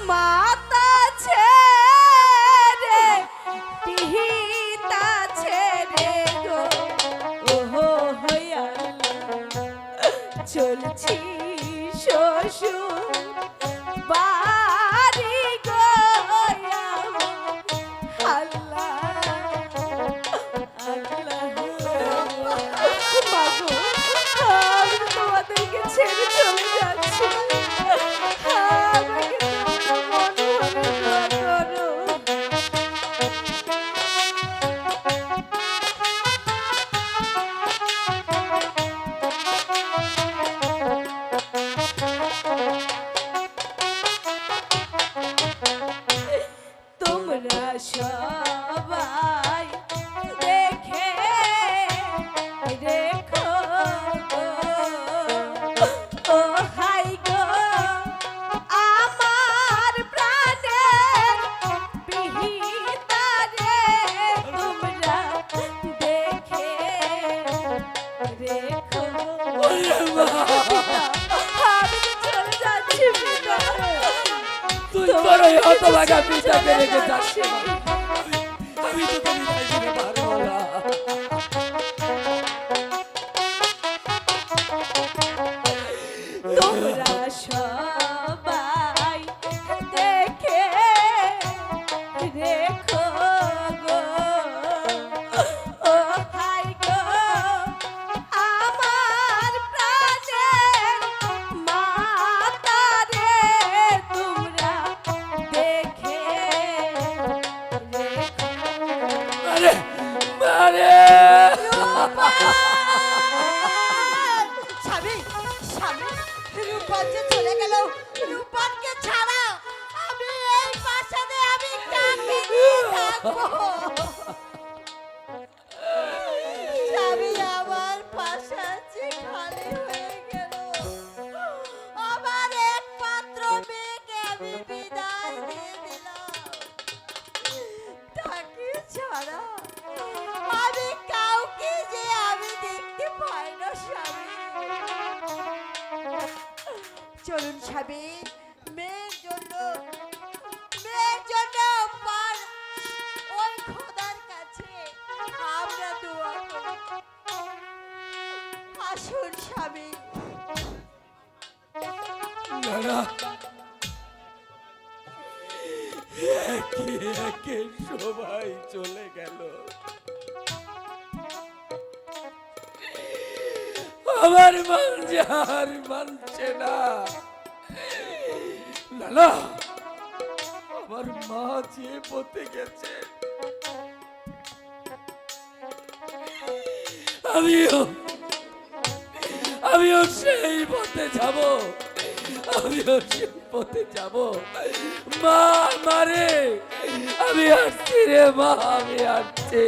মাতা ছেড়ে পিতা ছেড়ে গো ওহো হইয়া চলছি শ্বশুর বাড়ি গো আল্লাহ আল্লাহ মাগো আমি তোমাদেরকে ছেড়ে চলে যাচ্ছি আমাকে তোমরা মনে মনে দোয়া করো। তোমরা সবাই দেখে রেখো গো, ও হাই গো আমার প্রাণের বিহিতা রে, তোমরা দেখে রেখো। আমি তো চলে যাচ্ছি পিতা, তুই বড় হতভাগা পিতাকে রেখে যাচ্ছিস। আমি তো তুমি তাই দিতে পারবো না। তোমরা সবাই দেখে রেখো গো, ও হাই গো আমার প্রাণের মাতা রে, তোমরা দেখে রেখো। আরে আরে স্বামী স্বামী রূপন যে চলে গেল, রূপনকে ছাড়া আমি এই প্রাসাদে আমি কাকে নিয়ে থাকবো? স্বামী আমার প্রাসাদ যে খালি হয়ে গেল, আমার একমাত্র মেয়েকে আমি বিদায় দিয়ে দিলাম, তাকে ছাড়া আমি কাউকে যে আমি দেখতে পাই না। স্বামী চলুন স্বামী, মেয়ের জন্য ওই খোদার কাছে আমরা দোয়া করি। আসুন স্বামী। না না, একে একে সবাই চলে গেল, আমার মন যার মানছে না। না না, আমার মা যে পথে গেছে আমিও সেই পথে যাব, আমিও সেই পথে যাব। মা মারে, আমি আসছি রে মা, আমি আসছি।